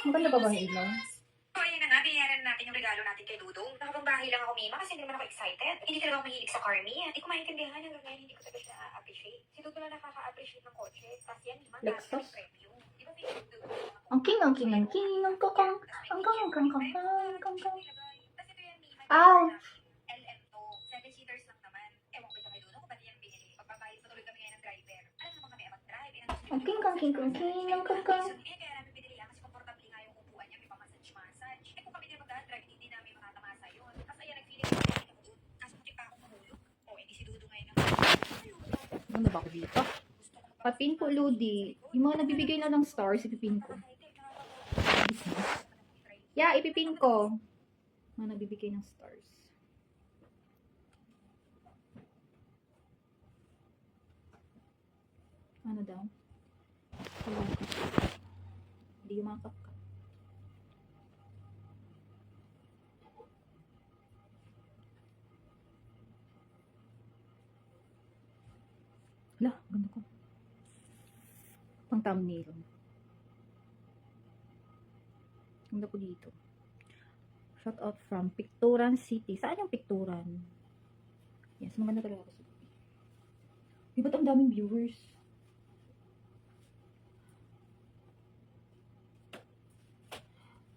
Maganda ba ba yung ilaw? So, ayun na nga, binayaran natin yung regalo natin kay Dudong. Nakapagbahay lang ako, Mima, kasi hindi naman ako excited. Hindi talaga ako mahilig sa car, Mia. Hindi ko maintindihan hanggang ngayon, hindi ko talaga siya na-appreciate. Si Dudong na nakaka-appreciate ng kotse. Tapos yan, Mima, dahil Lexus? kami premium. Di ba favorite Dudong? Ang king, ang king, ang king, ang kakang, ang kang, ang kang, kang, kang, kang, kang. Tapos ito yan, Mima, Ow! LM to. 7-seaters lang naman. Ewan ko siya kay Dudong kung pati yan binili. Pagbabayad pa tuloy kami ngayon ng driver. Alam naman kami mag-drive. Ang king, ang king, ang king, ang kang, kang. Kaya namin binili yan kasi komportable nga yung upuan niya. May pamassage-massage. Eh kung kami din mag-drive, hindi namin makatamasa yun. Tapos ayan, nag-feeling ko na ako dun. Kaso muntik pa ako mahulog. O, hindi si Dudong ngayon ang Ano ba ako dito? Papin po, Ludi. Yung mga nabibigay na ng stars, ipipin ko. Yeah, ipipin ko. Mga nabibigay ng stars. Ano daw? Hindi yung mga kapka. Hala, ganda ko. Pang thumbnail. Ganda ko dito. Shout out from Picturan City. Saan yung Picturan? Yes, maganda talaga ako. Di ba't ang daming viewers?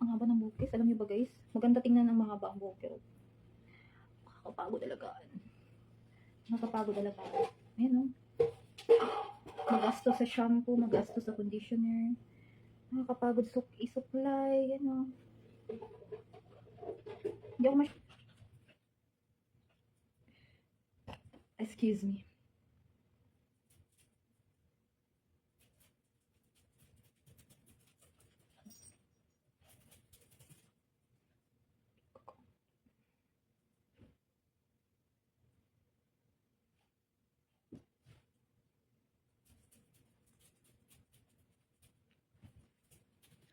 Ang haba ng bukis. Alam niyo ba guys? Maganda tingnan ng mahaba ang bukis. Nakakapagod talaga. Nakakapagod talaga. Ayan o. Magasto sa shampoo, magasto sa conditioner. Nakakapagod isuklay. Yan o. Hindi ako Excuse me.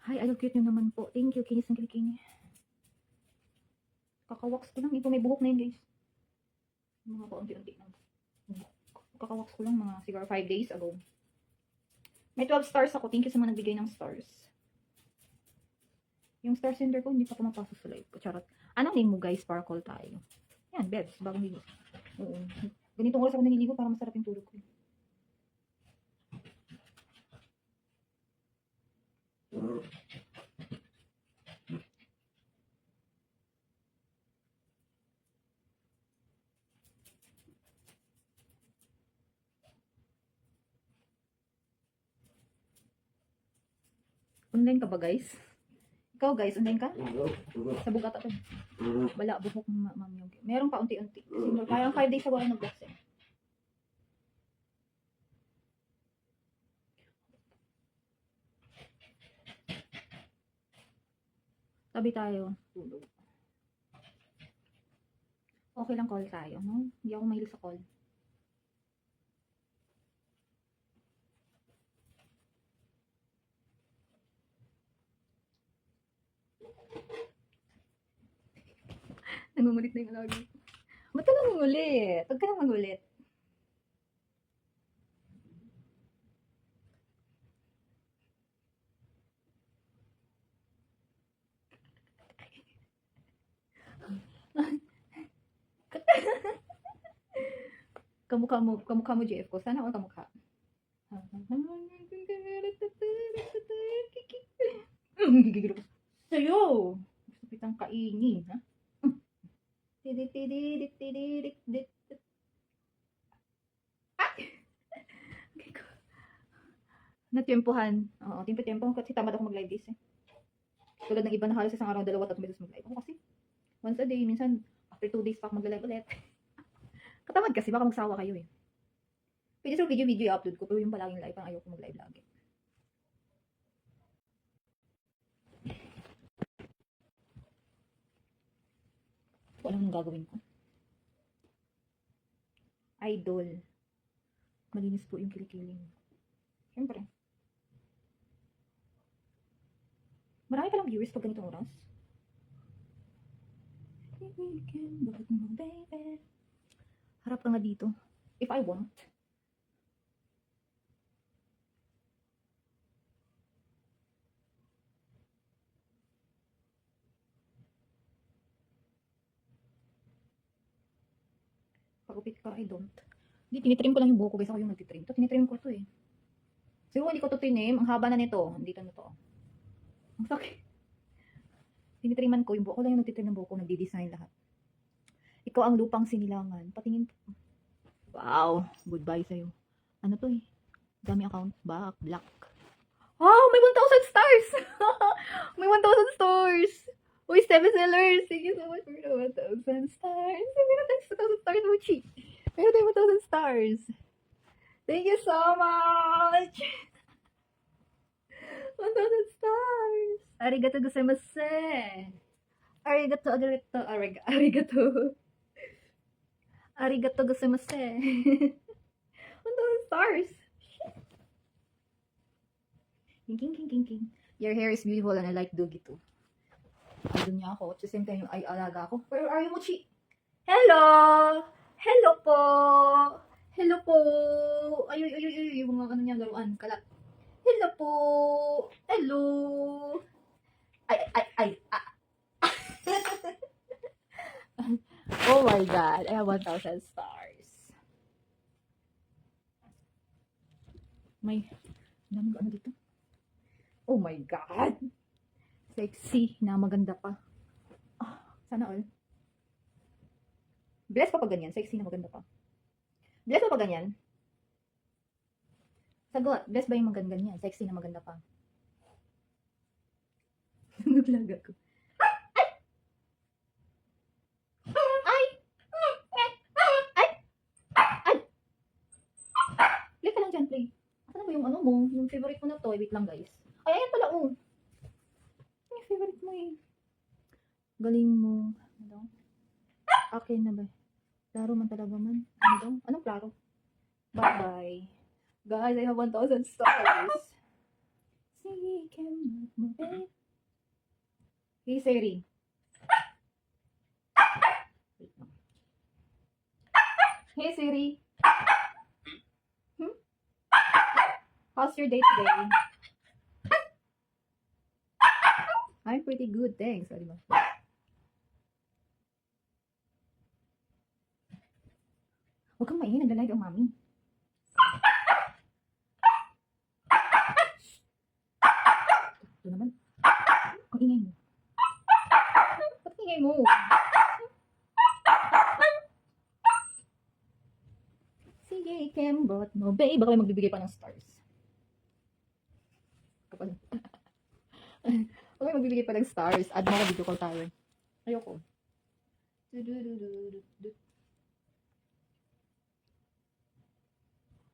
Hi, ayaw cute nyo naman po. Thank you, kinis ng kilikini. Kakawax ko lang. Ito may buhok na yun, guys. Mga paunti-unti lang. Kakawax ko lang mga siguro 5 days ago. May 12 stars ako. Thank you sa mga nagbigay ng stars. Yung star sender ko, hindi pa pumapasok sa live ko. Charot. Anong name mo, guys? Sparkle tayo. Yan, bebs. Bagong ligo. Oo. Ganitong oras ako naliligo para masarap yung tulog ko. Online ka ba, guys? Ikaw, guys, online ka? Sa bugat ako. Wala, buhok ng ma'am yung. Meron pa unti-unti. Parang 5 days ago ako nag-box eh. Tabi tayo. Tulog. Okay lang call tayo, no? Hindi ako mahilig sa call. Nangungulit na yung alaga. Ba't ka nangungulit? Huwag ka nang mangulit. Kamukha mo JF ko. Sana ako kamukha. Gigigil ako sa'yo. Gusto kitang kainin, ha? Natyempohan. Oo, tempo-tempo. Kasi tamad ako mag-live this eh. Tulad ng iba na halos isang araw, 2-3 beses mag-live. Ako kasi, once a day, minsan, after 2 days pa ako mag-live ulit. Katamad kasi, baka magsawa kayo eh. Pwede sa video i-upload ko, pero yung palaging live, parang ayoko mag-live lagi. Alam mo gagawin ko. Idol. Malinis po yung kilikiling. Siyempre. Marami palang viewers pag ganitong oras. Harap ka nga dito. If I want. Magpagupit ka, I don't. Hindi, tinitrim ko lang yung buhok ko guys. Ako yung nagtitrim. Ito, tinitrim ko to eh. Siguro hindi ko to tinim. Ang haba na nito. Dito na to. Ang sakit. Tinitriman ko yung buhok ko lang yung nagtitrim ng buhok ko. Nagdi-design lahat. Ikaw ang lupang sinilangan. Patingin. Wow. Goodbye sa'yo. Ano to eh? Dami account. Back. Black. Wow! May 1,000 stars! May 1,000 stars! Uy, 7 sellers! Thank you so much for the 1,000 stars. Meron tayong 1,000 stars, Muchi. Meron tayong 1,000 stars. Thank you so much! 1,000 stars! Arigato gozaimasu! Arigato, arigato, arigato. Arigato gozaimasu! 1,000 stars! King. Your hair is beautiful and I like Doogie too. Idol niya ako. At the same time, ay alaga ako. Where are you, Mochi? Hello! Hello po! Hello po! Ay, yung mga ano niya, laruan. Kalat. Hello po! Hello! Ay. Oh my God. I have 1,000 stars. May, dami ko ano dito. Oh my God! Sexy na maganda pa. Sana all. Bless pa pag ganyan. Sexy na maganda pa. Bless pa pag ganyan. Sagot. Bless ba yung maganda ganyan? Sexy na maganda pa. Naglaga ko. Ay! Play ka lang dyan, play. Asan na ba yung ano mo? Yung favorite mo na to. Wait lang guys. Ay, ayan pala, oh. Yung favorite mo eh. Galing mo. Ano daw? Okay na ba? Klaro man talaga man. Ano daw? Anong klaro? Bye-bye. Guys, I have 1,000 stars. See, can mo, babe. Hey, Siri. Wait lang. Hey, Siri. How's your day today? I'm pretty good, thanks. O, diba? Huwag kang maingay, nagla-live ang mami. Ito naman. Ang ingay mo. Ba't ingay mo? Sige, kembot mo. Babe, baka may magbibigay pa ng stars. Kapal. Okay, magbibigay pa ng stars. Add mo ka, video call tayo. Ayoko.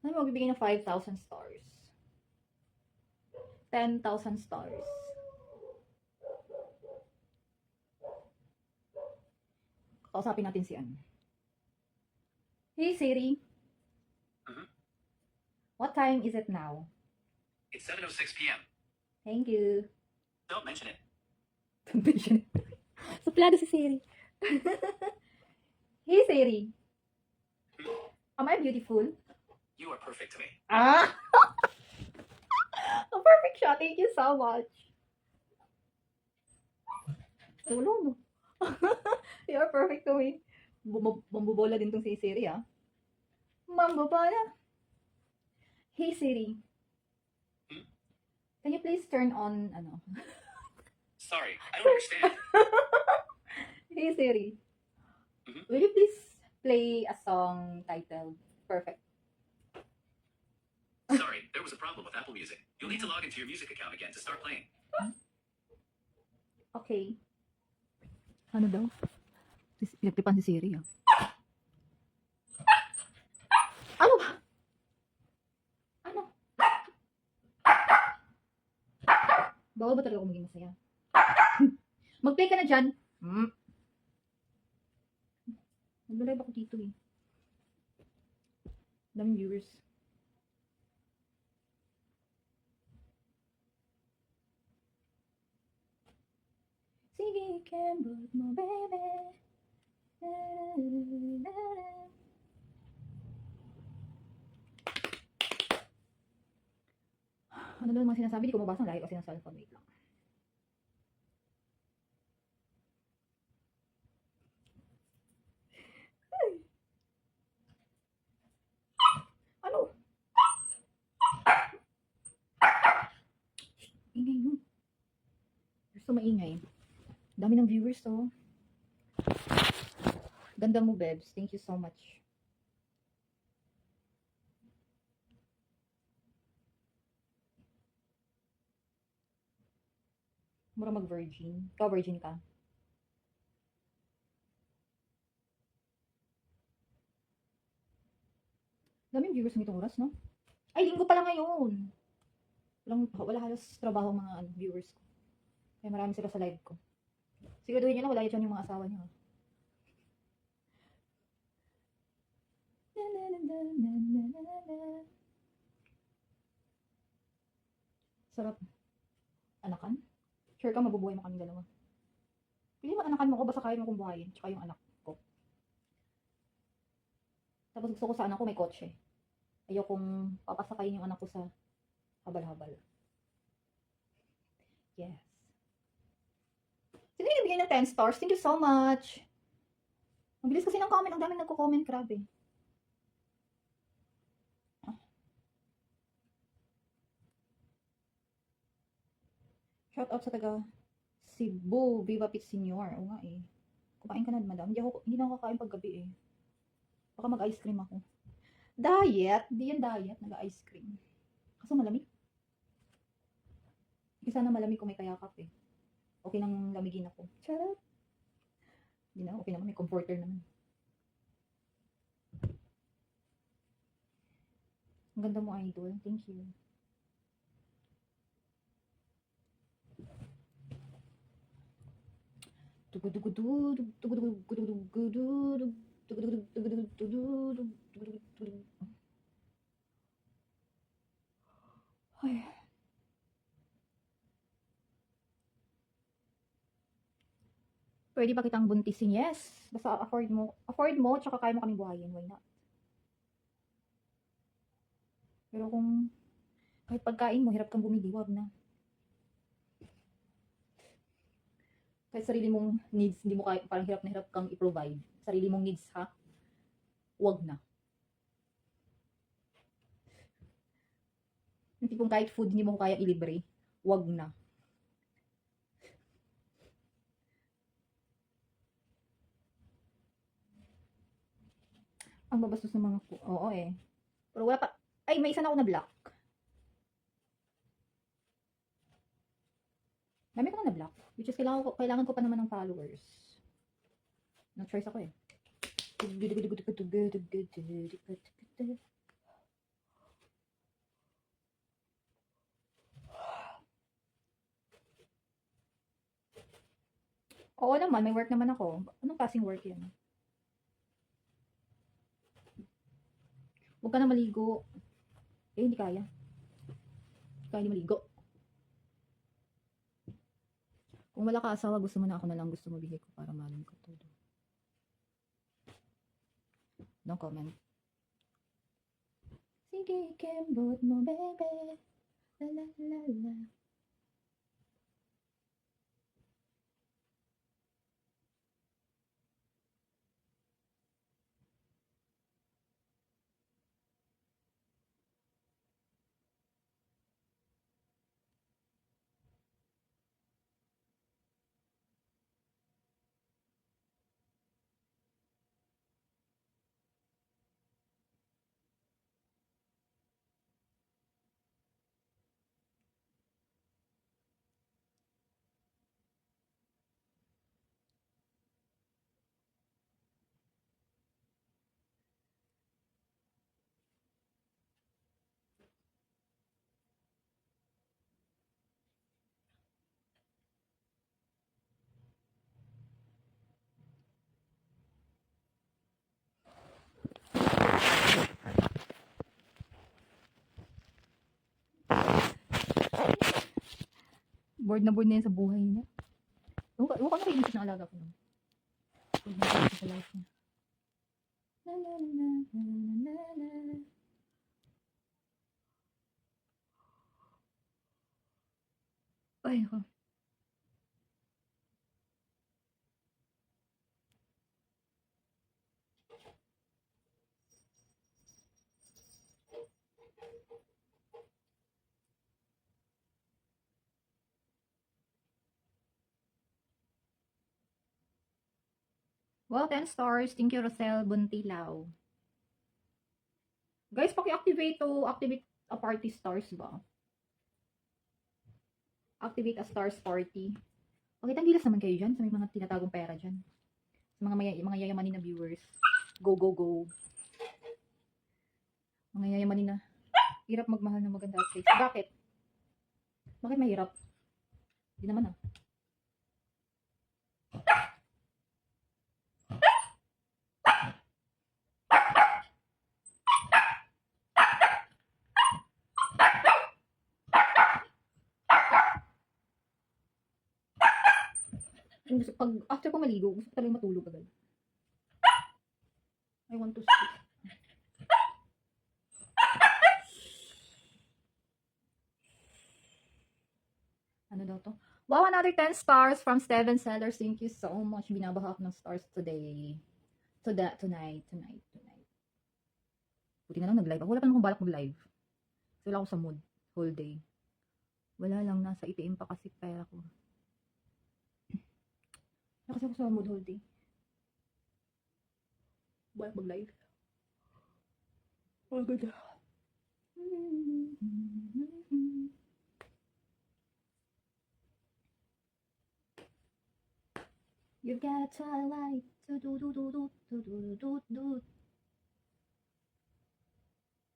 Ano magbibigay ng 5,000 stars? 10,000 stars. Kausapin natin si Anne. Hey Siri. What time is it now? It's 7:06 p.m. Thank you. Don't mention it. Suplado si Siri. Hey Siri. Am I beautiful? You are perfect to me. Ah! A perfect shot. Thank you so much. Wala no. You are perfect to me. Mambobola din tong si Siri ah. Mambobola. Hey Siri. Can you please turn on ano? Sorry, I don't understand. Hey Siri. Mhm. Will you please play a song titled Perfect? Sorry, there was a problem with Apple Music. You'll need to log into your music account again to start playing. Okay. Ano daw? Pinagtripan si Siri ah. Ano ba? Ano? Bawal ba talaga ako maging masaya? Mag-play ka na dyan. Nag-live ako dito eh. Daming viewers. Sige, kembot mo, baby. Ano daw yung mga sinasabi? Di ko mabasa. Lagi kasi ng cellphone. Wait lang. Ingay mo. You're so maingay. Dami ng viewers, oh. Ganda mo, Bebs. Thank you so much. Mura mag-virgin. Ikaw, virgin ka. Daming viewers nitong oras, no? Ay, linggo pala ngayon. Wala halos trabaho ang mga viewers ko. Kaya marami sila sa live ko. Siguraduhin nyo na wala yun yung mga asawa nyo. Sarap. Anakan? Sure ka mabubuhay mo kaming dalawa. Pili mo anakan mo ko, basta kaya mo kong buhayin. Tsaka yung anak ko. Tapos gusto ko sa anak ko may kotse. Ayokong papasakayin yung anak ko sa habal-habal. Yes. Sino yung nabigay ng 10 stars? Thank you so much. Ang bilis kasi ng comment. Ang daming nagko-comment. Grabe. Shout out sa taga Cebu. Viva Pit Senior. Oo nga eh. Kumain ka na, madam. Hindi na ako kakain pag gabi eh. Baka mag-ice cream ako. Diet? Di yan diet. Nag-ice cream. Kaso malamig. Kasi sana malamig kung may kayakap eh. Okay nang lamigin ako. Charot. Hindi na. Okay naman. May comforter naman. Ang ganda mo, idol. Thank you. Ay. Pwede ba kitang buntisin? Yes. Basta afford mo, tsaka kaya mo kami buhayin. Why not? Pero kung kahit pagkain mo, hirap kang bumili, wag na. Kahit sarili mong needs, hindi mo kaya, parang hirap na hirap kang i-provide. Sarili mong needs, ha? Wag na. Yung tipong kahit food, hindi mo kaya ilibre. Wag na. Ang babastos ng mga oo eh. Pero wala pa. Ay, may isa na ako na block. Dami ko na na-block. Which is, kailangan ko pa naman ng followers. No choice ako eh. Oo naman, may work naman ako. Anong klaseng work yan? Huwag ka na maligo. Eh, hindi kaya. Hindi kaya maligo. Kung wala ka asawa, gusto mo na ako na lang gusto mo bigay ko para malam ko todo. No comment. Sige, kembot mo, bebe. La la la la. Bored na yan sa buhay niya. Huwag ka nakiisip ng alaga ko. Bored na siya sa life niya. La la la la la la la. Ay, ako. Wow, 10 stars. Thank you, Rosel Buntilaw. Guys, paki-activate to. Activate a party stars ba? Activate a stars party. Okay, tanggilas naman kayo dyan sa may mga tinatagong pera dyan. Sa mga yayamanin na viewers. Go, go, go. Mga yayamanin na. Hirap magmahal ng maganda at face. Bakit? Bakit mahirap? Hindi naman ah. Pag after ko maligo, gusto ko talagang matulog agad. I want to sleep. Ano daw to? Wow, another 10 stars from Steven Sellers. Thank you so much. Binabaha ako ng stars today. Tonight. Buti na lang nag-live ako. Wala pa naman akong balak mag-live. Kasi wala ako sa mood. Whole day. Wala lang. Nasa ATM pa kasi pera ko. Wala kasi ako sa mood whole day. Balak mag-live. Oh, ganda. You got twilight.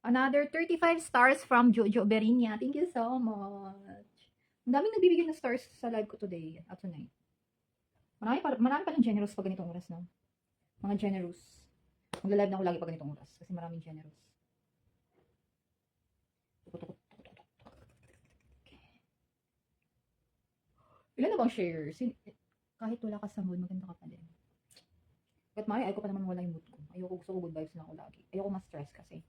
Another 35 stars from Jojo Berinia. Thank you so much. Ang daming nagbibigay ng stars sa live ko today at tonight. Marami pa ng generous pag ganitong oras, no? Mga generous. Magla-live na ako lagi pag ganitong oras kasi maraming generous. Ilan na bang shares? Kahit wala ka sa mood, maganda ka pa din. Kahit mali, ayoko pa naman wala yung mood ko. Gusto ko good vibes lang ako lagi. Ayoko ma-stress kasi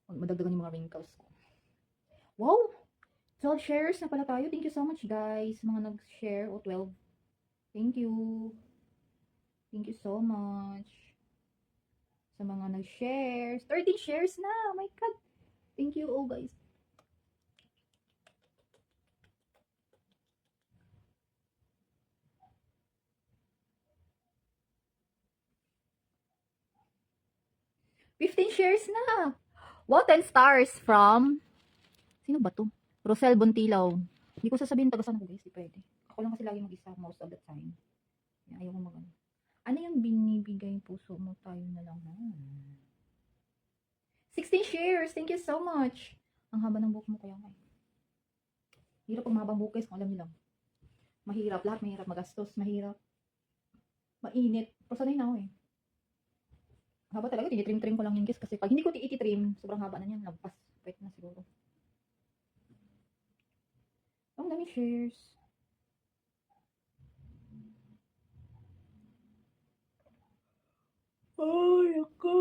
madagdagan yung mga wrinkles ko. Wow! 12 shares na pala tayo. Thank you so much, guys. Mga nag-share. 12. Thank you. Thank you so much. Sa mga nag-share. 13 shares na. Oh my God. Thank you all, guys. $15 shares na. Wow, 10 stars from... Sino ba to? Rosel Buntilaw. Hindi ko sasabihin taga saan ako, guys. Di pwede. Ako lang kasi lagi mag-isa most of the time. Ayaw ko mag-ano. Ano yung binibigay puso mo? Tayo na lang. 16 shares. Thank you so much. Ang haba ng buhok mo kaya nga. Hirap pag mahabang buhok, guys. Kung alam niyo lang. Mahirap. Lahat mahirap. Magastos. Mahirap. Mainit. Pero sanay na ako eh. Haba talaga. Tinitrim-trim ko lang yun, guys. Kasi pag hindi ko ititrim, sobrang haba na yan. Lampas. Pwede na siguro. Ang dami shares. Ay, ako.